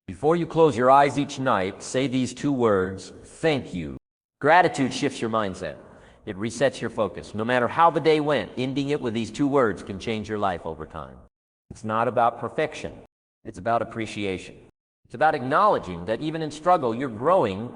Before you close your eyes each night, say these two words, thank you. Gratitude shifts your mindset. It resets your focus. No matter how the day went, ending it with these two words can change your life over time. It's not about perfection. It's about appreciation. It's about acknowledging that even in struggle, you're growing.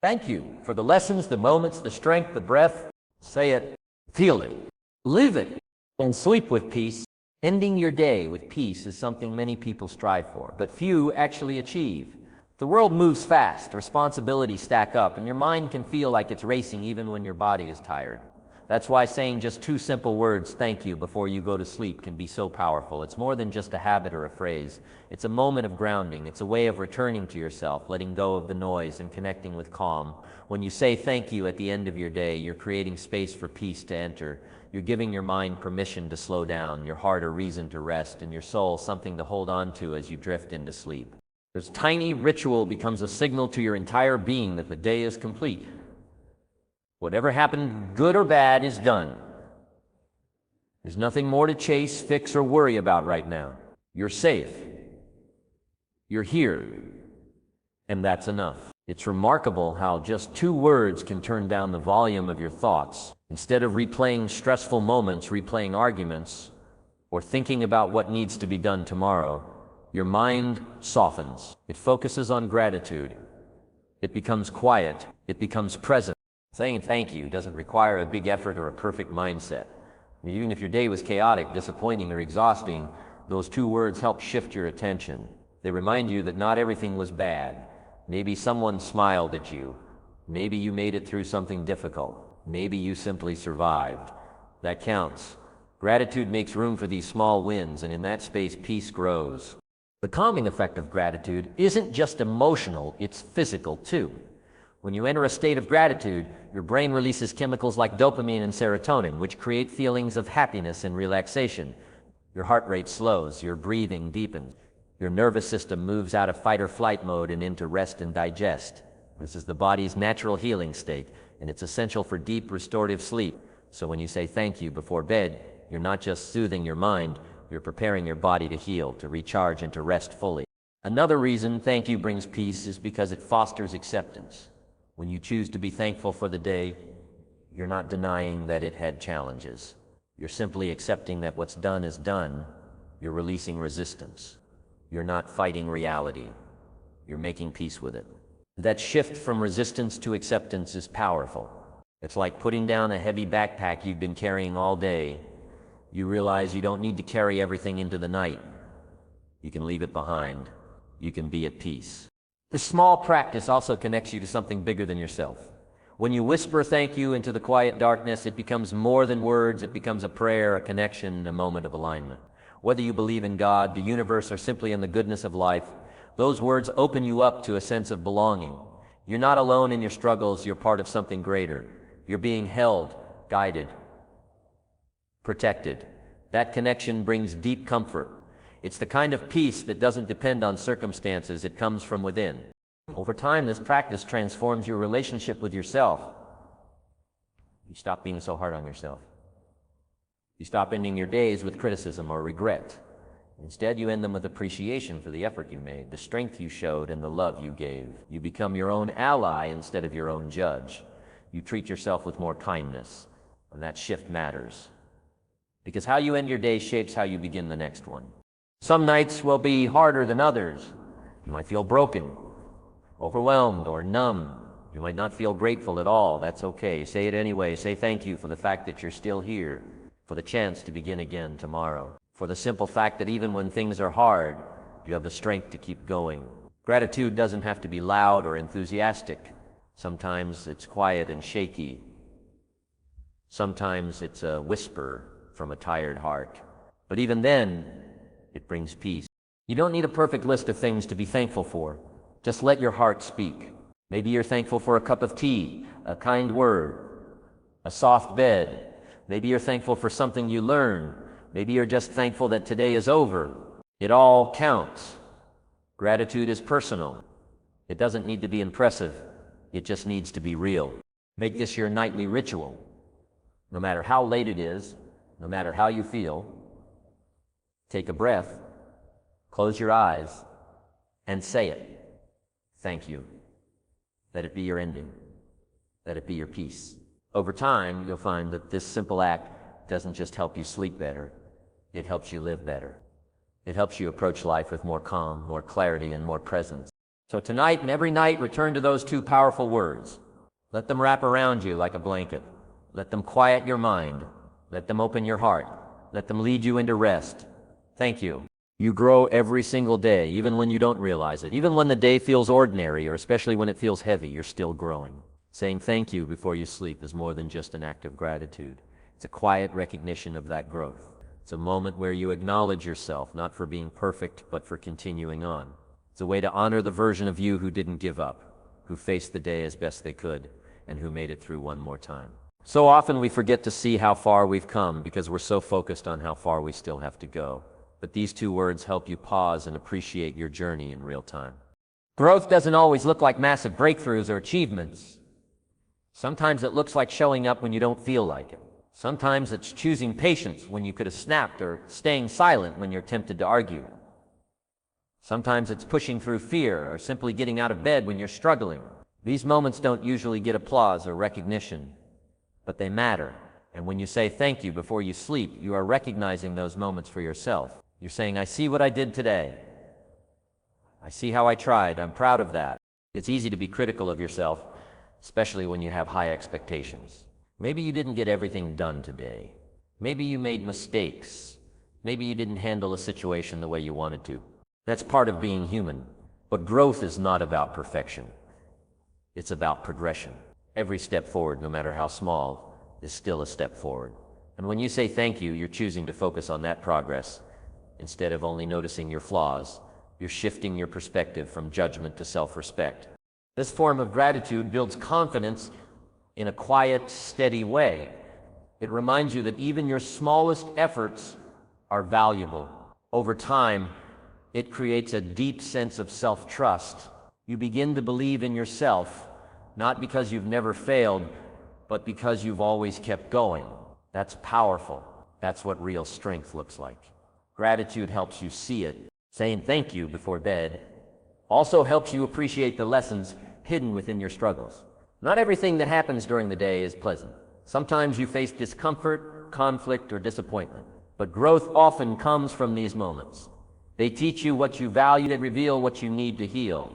Thank you for the lessons, the moments, the strength, the breath. Say it, feel it, live it, and sleep with peace. Ending your day with peace is something many people strive for, but few actually achieve. The world moves fast, responsibilities stack up, and your mind can feel like it's racing even when your body is tired. That's why saying just two simple words, thank you, before you go to sleep can be so powerful. It's more than just a habit or a phrase. It's a moment of grounding. It's a way of returning to yourself, letting go of the noise and connecting with calm. When you say thank you at the end of your day, you're creating space for peace to enter. You're giving your mind permission to slow down, your heart a reason to rest, and your soul something to hold on to as you drift into sleep. This tiny ritual becomes a signal to your entire being that the day is complete. Whatever happened, good or bad, is done. There's nothing more to chase, fix, or worry about right now. You're safe. You're here. And that's enough. It's remarkable how just two words can turn down the volume of your thoughts. Instead of replaying stressful moments, replaying arguments, or thinking about what needs to be done tomorrow, your mind softens. It focuses on gratitude. It becomes quiet. It becomes present. Saying thank you doesn't require a big effort or a perfect mindset. Even if your day was chaotic, disappointing, or exhausting, those two words help shift your attention. They remind you that not everything was bad. Maybe someone smiled at you. Maybe you made it through something difficult. Maybe you simply survived. That counts. Gratitude makes room for these small wins, and in that space, peace grows. The calming effect of gratitude isn't just emotional, it's physical too. When you enter a state of gratitude, your brain releases chemicals like dopamine and serotonin, which create feelings of happiness and relaxation. Your heart rate slows, your breathing deepens. Your nervous system moves out of fight or flight mode and into rest and digest. This is the body's natural healing state, and it's essential for deep restorative sleep. So when you say thank you before bed, you're not just soothing your mind, you're preparing your body to heal, to recharge, and to rest fully. Another reason thank you brings peace is because it fosters acceptance. When you choose to be thankful for the day, you're not denying that it had challenges. You're simply accepting that what's done is done. You're releasing resistance. You're not fighting reality. You're making peace with it. That shift from resistance to acceptance is powerful. It's like putting down a heavy backpack you've been carrying all day. You realize you don't need to carry everything into the night. You can leave it behind. You can be at peace. This small practice also connects you to something bigger than yourself. When you whisper thank you into the quiet darkness, it becomes more than words. It becomes a prayer, a connection, a moment of alignment. Whether you believe in God, the universe, or simply in the goodness of life, those words open you up to a sense of belonging. You're not alone in your struggles. You're part of something greater. You're being held, guided, protected. That connection brings deep comfort. It's the kind of peace that doesn't depend on circumstances. It comes from within. Over time, this practice transforms your relationship with yourself. You stop being so hard on yourself. You stop ending your days with criticism or regret. Instead, you end them with appreciation for the effort you made, the strength you showed, and the love you gave. You become your own ally instead of your own judge. You treat yourself with more kindness, and that shift matters. Because how you end your day shapes how you begin the next one. Some nights will be harder than others. You might feel broken, overwhelmed, or numb. You might not feel grateful at all. That's okay. Say it anyway. Say thank you for the fact that you're still here, for the chance to begin again tomorrow, for the simple fact that even when things are hard, you have the strength to keep going. Gratitude doesn't have to be loud or enthusiastic. Sometimes it's quiet and shaky. Sometimes it's a whisper from a tired heart. But even then, it brings peace. You don't need a perfect list of things to be thankful for. Just let your heart speak. Maybe you're thankful for a cup of tea, a kind word, a soft bed. Maybe you're thankful for something you learned. Maybe you're just thankful that today is over. It all counts. Gratitude is personal. It doesn't need to be impressive. It just needs to be real. Make this your nightly ritual. No matter how late it is, no matter how you feel, take a breath, close your eyes, and say it. Thank you. Let it be your ending. Let it be your peace. Over time, you'll find that this simple act doesn't just help you sleep better, it helps you live better. It helps you approach life with more calm, more clarity, and more presence. So tonight and every night, return to those two powerful words. Let them wrap around you like a blanket. Let them quiet your mind. Let them open your heart. Let them lead you into rest. Thank you. You grow every single day, even when you don't realize it. Even when the day feels ordinary, or especially when it feels heavy, you're still growing. Saying thank you before you sleep is more than just an act of gratitude. It's a quiet recognition of that growth. It's a moment where you acknowledge yourself, not for being perfect, but for continuing on. It's a way to honor the version of you who didn't give up, who faced the day as best they could, and who made it through one more time. So often we forget to see how far we've come because we're so focused on how far we still have to go. But these two words help you pause and appreciate your journey in real time. Growth doesn't always look like massive breakthroughs or achievements. Sometimes it looks like showing up when you don't feel like it. Sometimes it's choosing patience when you could have snapped, or staying silent when you're tempted to argue. Sometimes it's pushing through fear, or simply getting out of bed when you're struggling. These moments don't usually get applause or recognition, but they matter. And when you say thank you before you sleep, you are recognizing those moments for yourself. You're saying, I see what I did today. I see how I tried. I'm proud of that. It's easy to be critical of yourself, especially when you have high expectations. Maybe you didn't get everything done today. Maybe you made mistakes. Maybe you didn't handle a situation the way you wanted to. That's part of being human. But growth is not about perfection. It's about progression. Every step forward, no matter how small, is still a step forward. And when you say thank you, you're choosing to focus on that progress. Instead of only noticing your flaws, you're shifting your perspective from judgment to self-respect. This form of gratitude builds confidence in a quiet, steady way. It reminds you that even your smallest efforts are valuable. Over time, it creates a deep sense of self-trust. You begin to believe in yourself, not because you've never failed, but because you've always kept going. That's powerful. That's what real strength looks like. Gratitude helps you see it. Saying thank you before bed also helps you appreciate the lessons hidden within your struggles. Not everything that happens during the day is pleasant. Sometimes you face discomfort, conflict, or disappointment. But growth often comes from these moments. They teach you what you value and reveal what you need to heal.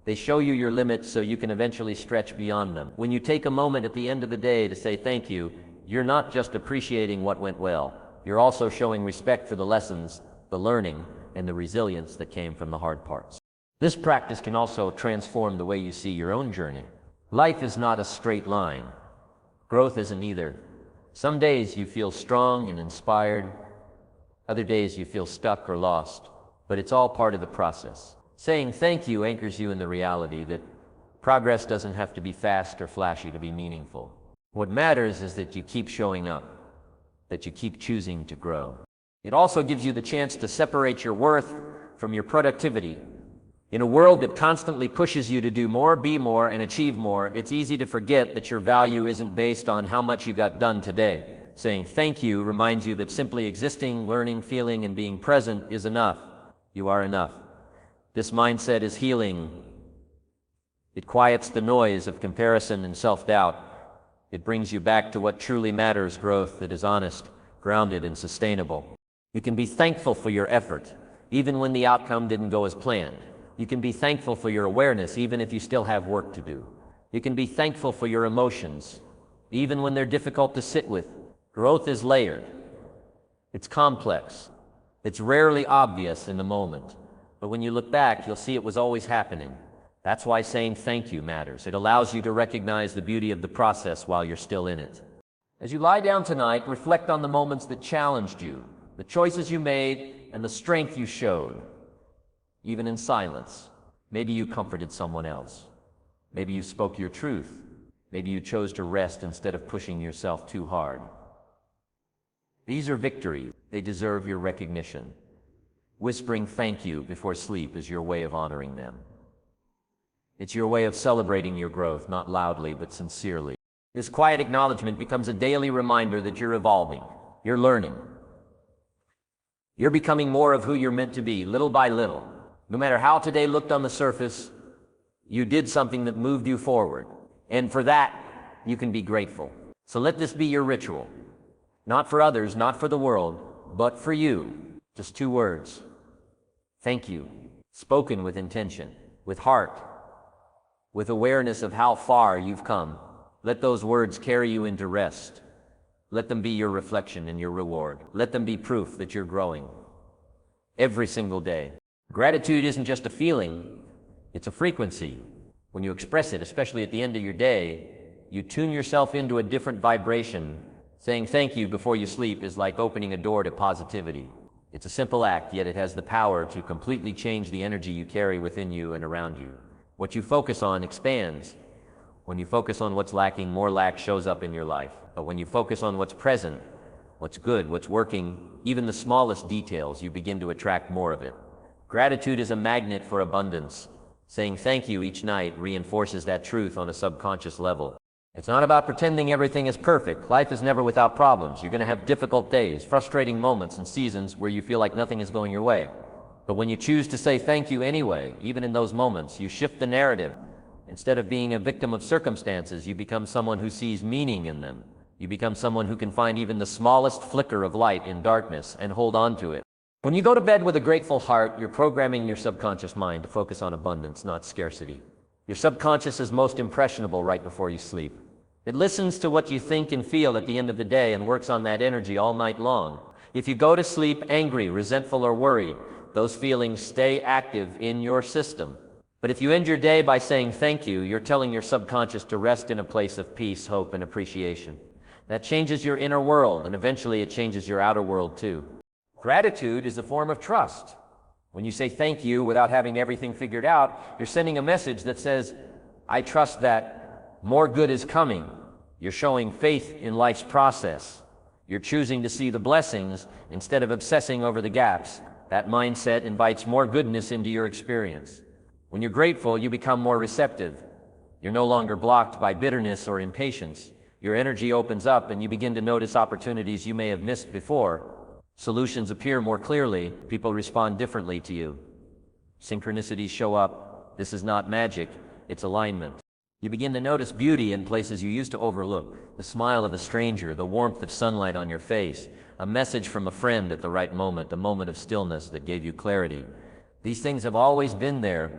They show you your limits so you can eventually stretch beyond them. When you take a moment at the end of the day to say thank you, you're not just appreciating what went well. You're also showing respect for the lessons, the learning, and the resilience that came from the hard parts. This practice can also transform the way you see your own journey. Life is not a straight line. Growth isn't either. Some days you feel strong and inspired. Other days you feel stuck or lost. But it's all part of the process. Saying thank you anchors you in the reality that progress doesn't have to be fast or flashy to be meaningful. What matters is that you keep showing up, that you keep choosing to grow. It also gives you the chance to separate your worth from your productivity. In a world that constantly pushes you to do more, be more, and achieve more, it's easy to forget that your value isn't based on how much you got done today. Saying thank you reminds you that simply existing, learning, feeling, and being present is enough. You are enough. This mindset is healing. It quiets the noise of comparison and self-doubt. It brings you back to what truly matters, growth that is honest, grounded, and sustainable. You can be thankful for your effort, even when the outcome didn't go as planned. You can be thankful for your awareness, even if you still have work to do. You can be thankful for your emotions, even when they're difficult to sit with. Growth is layered. It's complex. It's rarely obvious in the moment. But when you look back, you'll see it was always happening. That's why saying thank you matters. It allows you to recognize the beauty of the process while you're still in it. As you lie down tonight, reflect on the moments that challenged you, the choices you made, and the strength you showed. Even in silence. Maybe you comforted someone else. Maybe you spoke your truth. Maybe you chose to rest instead of pushing yourself too hard. These are victories. They deserve your recognition. Whispering thank you before sleep is your way of honoring them. It's your way of celebrating your growth, not loudly but sincerely. This quiet acknowledgement becomes a daily reminder that you're evolving, you're learning. You're becoming more of who you're meant to be, little by little. No matter how today looked on the surface, You did something that moved you forward. And for that, you can be grateful. So let this be your ritual. Not for others, not for the world, but for you. Just 2 words. Thank you. Spoken with intention, with heart, with awareness of how far you've come. Let those words carry you into rest. Let them be your reflection and your reward. Let them be proof that you're growing every single day. Gratitude isn't just a feeling, it's a frequency. When you express it, especially at the end of your day, you tune yourself into a different vibration. Saying thank you before you sleep is like opening a door to positivity. It's a simple act, yet it has the power to completely change the energy you carry within you and around you. What you focus on expands. When you focus on what's lacking, more lack shows up in your life. But when you focus on what's present, what's good, what's working, even the smallest details, you begin to attract more of it. Gratitude is a magnet for abundance. Saying thank you each night reinforces that truth on a subconscious level. It's not about pretending everything is perfect. Life is never without problems. You're going to have difficult days, frustrating moments, and seasons where you feel like nothing is going your way. But when you choose to say thank you anyway, even in those moments, you shift the narrative. Instead of being a victim of circumstances, you become someone who sees meaning in them. You become someone who can find even the smallest flicker of light in darkness and hold on to it. When you go to bed with a grateful heart, you're programming your subconscious mind to focus on abundance, not scarcity. Your subconscious is most impressionable right before you sleep. It listens to what you think and feel at the end of the day and works on that energy all night long. If you go to sleep angry, resentful, or worried, those feelings stay active in your system. But if you end your day by saying thank you, you're telling your subconscious to rest in a place of peace, hope, and appreciation. That changes your inner world, and eventually it changes your outer world too. Gratitude is a form of trust. When you say thank you without having everything figured out, you're sending a message that says, I trust that more good is coming. You're showing faith in life's process. You're choosing to see the blessings instead of obsessing over the gaps. That mindset invites more goodness into your experience. When you're grateful, you become more receptive. You're no longer blocked by bitterness or impatience. Your energy opens up and you begin to notice opportunities you may have missed before. Solutions appear more clearly. People respond differently to you. Synchronicities show up. This is not magic, it's alignment. You begin to notice beauty in places you used to overlook. The smile of a stranger, the warmth of sunlight on your face, a message from a friend at the right moment, a moment of stillness that gave you clarity. These things have always been there,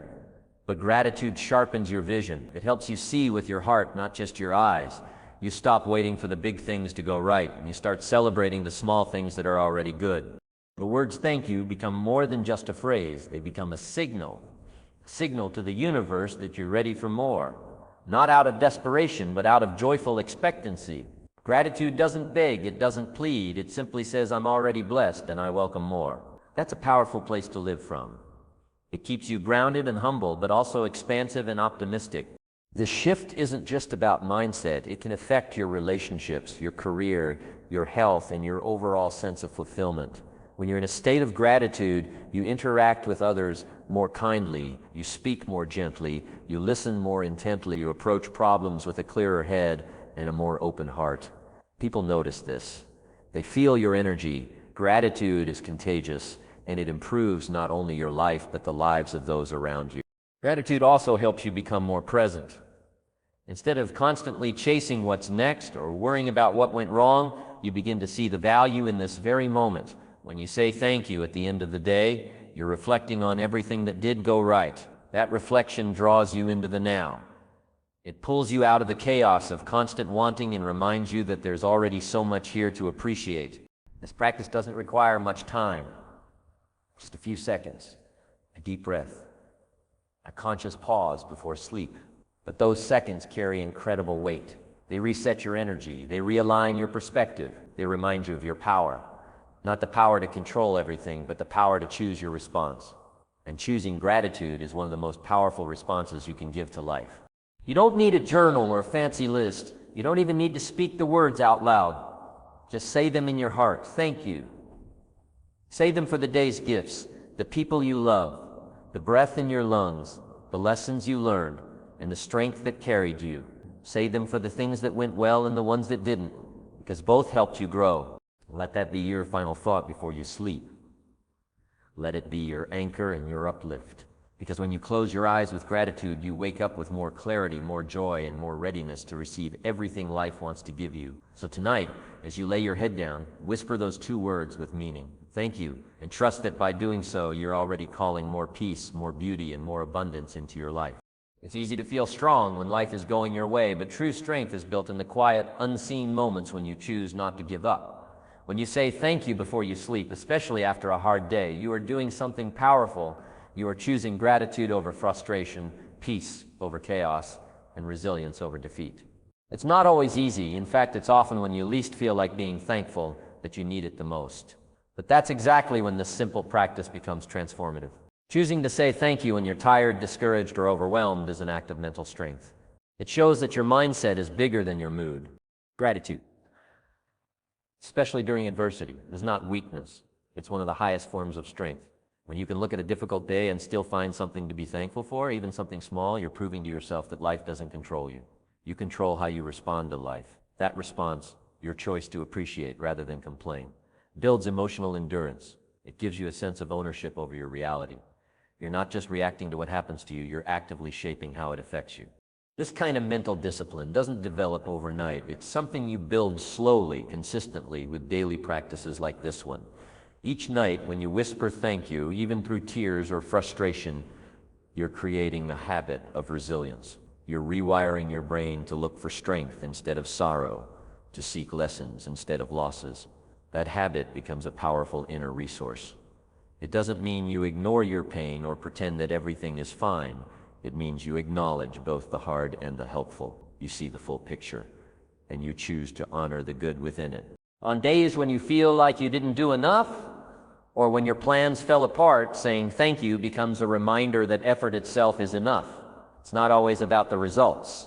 but gratitude sharpens your vision. It helps you see with your heart, not just your eyes. You stop waiting for the big things to go right, and you start celebrating the small things that are already good. The words thank you become more than just a phrase. They become a signal to the universe that you're ready for more. Not out of desperation, but out of joyful expectancy. Gratitude doesn't beg, it doesn't plead. It simply says, I'm already blessed and I welcome more. That's a powerful place to live from. It keeps you grounded and humble, but also expansive and optimistic. The shift isn't just about mindset. It can affect your relationships, your career, your health, and your overall sense of fulfillment. When you're in a state of gratitude, you interact with others more kindly, you speak more gently, you listen more intently, you approach problems with a clearer head and a more open heart. People notice this. They feel your energy. Gratitude is contagious, and it improves not only your life, but the lives of those around you. Gratitude also helps you become more present. Instead of constantly chasing what's next or worrying about what went wrong, you begin to see the value in this very moment. When you say thank you at the end of the day, you're reflecting on everything that did go right. That reflection draws you into the now. It pulls you out of the chaos of constant wanting and reminds you that there's already so much here to appreciate. This practice doesn't require much time. Just a few seconds, a deep breath, a conscious pause before sleep. But those seconds carry incredible weight. They reset your energy. They realign your perspective. They remind you of your power. Not the power to control everything, but the power to choose your response. And choosing gratitude is one of the most powerful responses you can give to life. You don't need a journal or a fancy list. You don't even need to speak the words out loud. Just say them in your heart. Thank you. Say them for the day's gifts, the people you love, the breath in your lungs, the lessons you learned, and the strength that carried you. Say them for the things that went well and the ones that didn't, because both helped you grow. Let that be your final thought before you sleep. Let it be your anchor and your uplift. Because when you close your eyes with gratitude, you wake up with more clarity, more joy, and more readiness to receive everything life wants to give you. So tonight, as you lay your head down, whisper those two words with meaning. Thank you, and trust that by doing so, you're already calling more peace, more beauty, and more abundance into your life. It's easy to feel strong when life is going your way, but true strength is built in the quiet, unseen moments when you choose not to give up. When you say thank you before you sleep, especially after a hard day, you are doing something powerful. You are choosing gratitude over frustration, peace over chaos, and resilience over defeat. It's not always easy. In fact, it's often when you least feel like being thankful that you need it the most. But that's exactly when this simple practice becomes transformative. Choosing to say thank you when you're tired, discouraged, or overwhelmed is an act of mental strength. It shows that your mindset is bigger than your mood. Gratitude, especially during adversity, is not weakness. It's one of the highest forms of strength. When you can look at a difficult day and still find something to be thankful for, even something small, you're proving to yourself that life doesn't control you. You control how you respond to life. That response, your choice to appreciate rather than complain, builds emotional endurance. It gives you a sense of ownership over your reality. You're not just reacting to what happens to you, you're actively shaping how it affects you. This kind of mental discipline doesn't develop overnight. It's something you build slowly, consistently, with daily practices like this one. Each night, when you whisper thank you, even through tears or frustration, you're creating the habit of resilience. You're rewiring your brain to look for strength instead of sorrow, to seek lessons instead of losses. That habit becomes a powerful inner resource. It doesn't mean you ignore your pain or pretend that everything is fine. It means you acknowledge both the hard and the helpful. You see the full picture, and you choose to honor the good within it. On days when you feel like you didn't do enough, or when your plans fell apart, saying thank you becomes a reminder that effort itself is enough. It's not always about the results.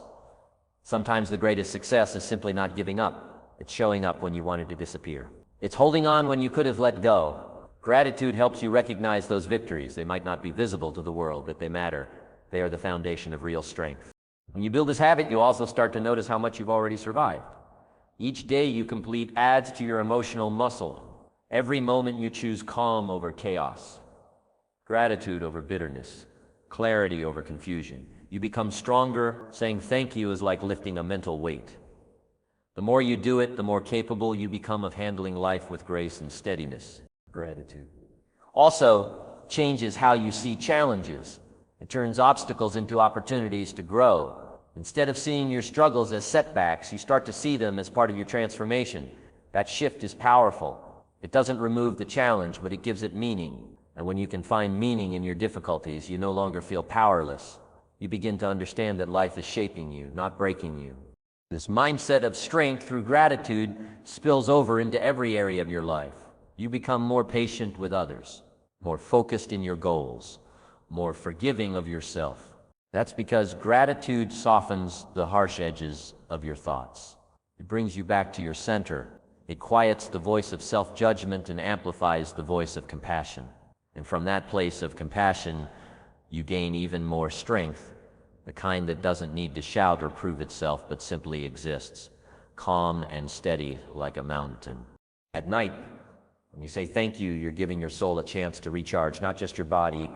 Sometimes the greatest success is simply not giving up. It's showing up when you wanted to disappear. It's holding on when you could have let go. Gratitude helps you recognize those victories. They might not be visible to the world, but they matter. They are the foundation of real strength. When you build this habit, you also start to notice how much you've already survived. Each day you complete adds to your emotional muscle. Every moment you choose calm over chaos, gratitude over bitterness, clarity over confusion. You become stronger. Saying thank you is like lifting a mental weight. The more you do it, the more capable you become of handling life with grace and steadiness. Gratitude also changes how you see challenges. It turns obstacles into opportunities to grow. Instead of seeing your struggles as setbacks, you start to see them as part of your transformation. That shift is powerful. It doesn't remove the challenge, but it gives it meaning. And when you can find meaning in your difficulties, you no longer feel powerless. You begin to understand that life is shaping you, not breaking you. This mindset of strength through gratitude spills over into every area of your life. You become more patient with others, more focused in your goals, more forgiving of yourself. That's because gratitude softens the harsh edges of your thoughts. It brings you back to your center. It quiets the voice of self-judgment and amplifies the voice of compassion. And from that place of compassion, you gain even more strength, the kind that doesn't need to shout or prove itself, but simply exists, calm and steady like a mountain. At night, when you say thank you, you're giving your soul a chance to recharge, not just your body.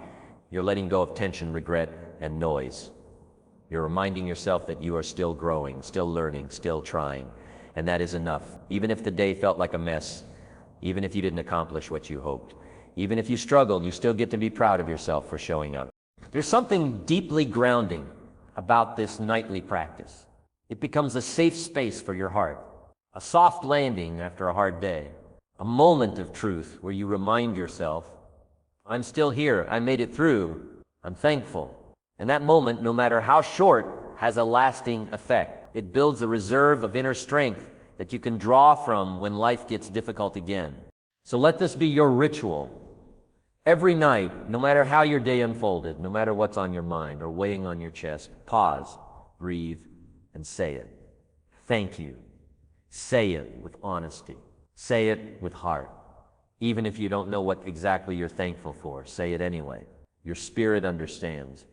You're letting go of tension, regret, and noise. You're reminding yourself that you are still growing, still learning, still trying. And that is enough. Even if the day felt like a mess, even if you didn't accomplish what you hoped, even if you struggled, you still get to be proud of yourself for showing up. There's something deeply grounding about this nightly practice. It becomes a safe space for your heart, a soft landing after a hard day, a moment of truth where you remind yourself, I'm still here, I made it through, I'm thankful. And that moment, no matter how short, has a lasting effect. It builds a reserve of inner strength that you can draw from when life gets difficult again. So let this be your ritual. Every night, no matter how your day unfolded, no matter what's on your mind or weighing on your chest, pause, breathe, and say it. Thank you. Say it with honesty. Say it with heart. Even if you don't know what exactly you're thankful for, say it anyway. Your spirit understands.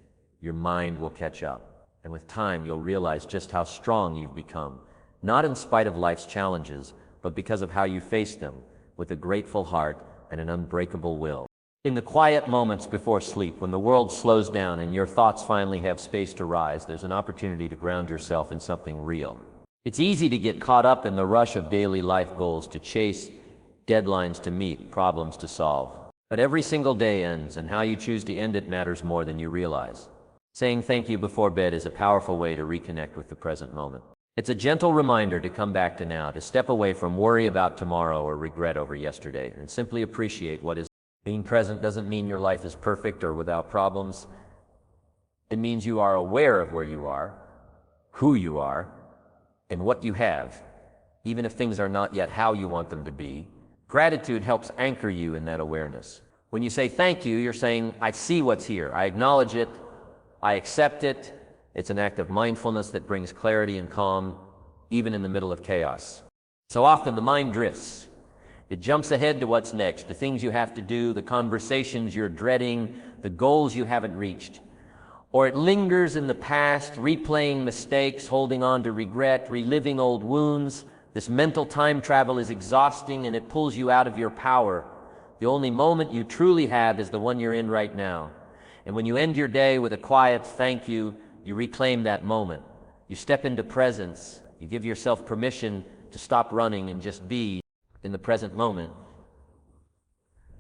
Your mind will catch up. And with time, you'll realize just how strong you've become, not in spite of life's challenges, but because of how you face them with a grateful heart and an unbreakable will. In the quiet moments before sleep, when the world slows down and your thoughts finally have space to rise, there's an opportunity to ground yourself in something real. It's easy to get caught up in the rush of daily life goals to chase, deadlines to meet, problems to solve. But every single day ends, and how you choose to end it matters more than you realize. Saying thank you before bed is a powerful way to reconnect with the present moment. It's a gentle reminder to come back to now, to step away from worry about tomorrow or regret over yesterday, and simply appreciate what is. Being present doesn't mean your life is perfect or without problems. It means you are aware of where you are, who you are, and what you have, even if things are not yet how you want them to be. Gratitude helps anchor you in that awareness. When you say thank you, you're saying, I see what's here, I acknowledge it, I accept it. It's an act of mindfulness that brings clarity and calm, even in the middle of chaos. So often the mind drifts. It jumps ahead to what's next, the things you have to do, the conversations you're dreading, the goals you haven't reached. Or it lingers in the past, replaying mistakes, holding on to regret, reliving old wounds. This mental time travel is exhausting, and it pulls you out of your power. The only moment you truly have is the one you're in right now. And when you end your day with a quiet thank you, you reclaim that moment. You step into presence. You give yourself permission to stop running and just be in the present moment.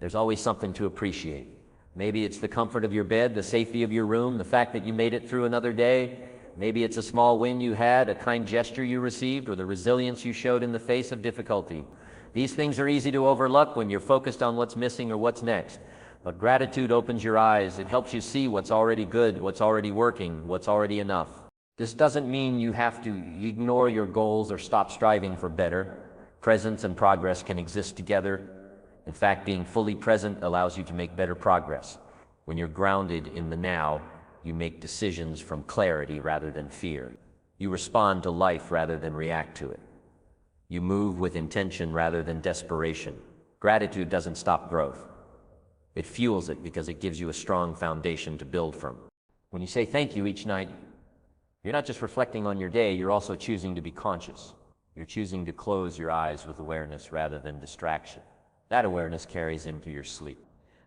There's always something to appreciate. Maybe it's the comfort of your bed, the safety of your room, the fact that you made it through another day. Maybe it's a small win you had, a kind gesture you received, or the resilience you showed in the face of difficulty. These things are easy to overlook when you're focused on what's missing or what's next. But gratitude opens your eyes. It helps you see what's already good, what's already working, what's already enough. This doesn't mean you have to ignore your goals or stop striving for better. Presence and progress can exist together. In fact, being fully present allows you to make better progress. When you're grounded in the now, you make decisions from clarity rather than fear. You respond to life rather than react to it. You move with intention rather than desperation. Gratitude doesn't stop growth. It fuels it because it gives you a strong foundation to build from. When you say thank you each night, you're not just reflecting on your day, you're also choosing to be conscious. You're choosing to close your eyes with awareness rather than distraction. That awareness carries into your sleep.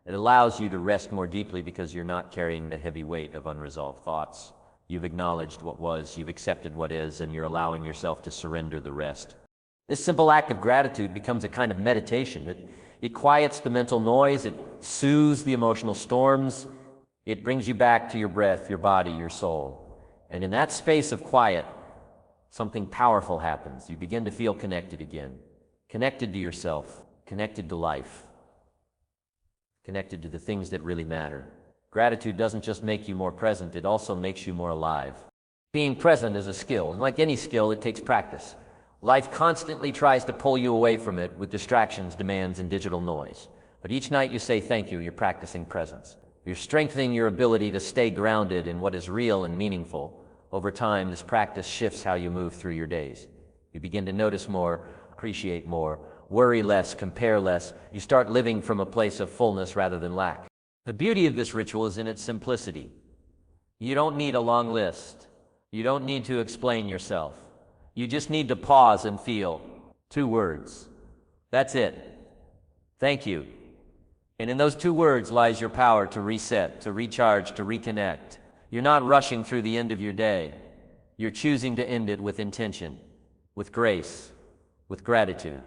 It allows you to rest more deeply because you're not carrying the heavy weight of unresolved thoughts. You've acknowledged what was, you've accepted what is, and you're allowing yourself to surrender the rest. This simple act of gratitude becomes a kind of meditation. It quiets the mental noise, it soothes the emotional storms, it brings you back to your breath, your body, your soul. And in that space of quiet, something powerful happens. You begin to feel connected again, connected to yourself, connected to life, connected to the things that really matter. Gratitude doesn't just make you more present, it also makes you more alive. Being present is a skill, and like any skill, it takes practice. Life constantly tries to pull you away from it with distractions, demands, and digital noise. But each night you say thank you, you're practicing presence. You're strengthening your ability to stay grounded in what is real and meaningful. Over time, this practice shifts how you move through your days. You begin to notice more, appreciate more, worry less, compare less. You start living from a place of fullness rather than lack. The beauty of this ritual is in its simplicity. You don't need a long list. You don't need to explain yourself. You just need to pause and feel. 2 words. That's it. Thank you. And in those 2 words lies your power to reset, to recharge, to reconnect. You're not rushing through the end of your day. You're choosing to end it with intention, with grace, with gratitude.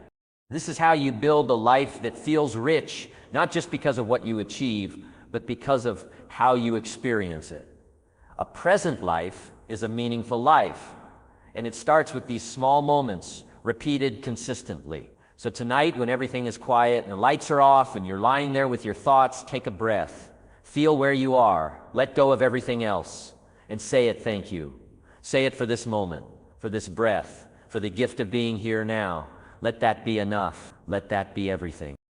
This is how you build a life that feels rich, not just because of what you achieve, but because of how you experience it. A present life is a meaningful life, and it starts with these small moments, repeated consistently. So tonight, when everything is quiet and the lights are off and you're lying there with your thoughts, take a breath. Feel where you are. Let go of everything else and say it thank you. Say it for this moment, for this breath, for the gift of being here now. Let that be enough. Let that be everything.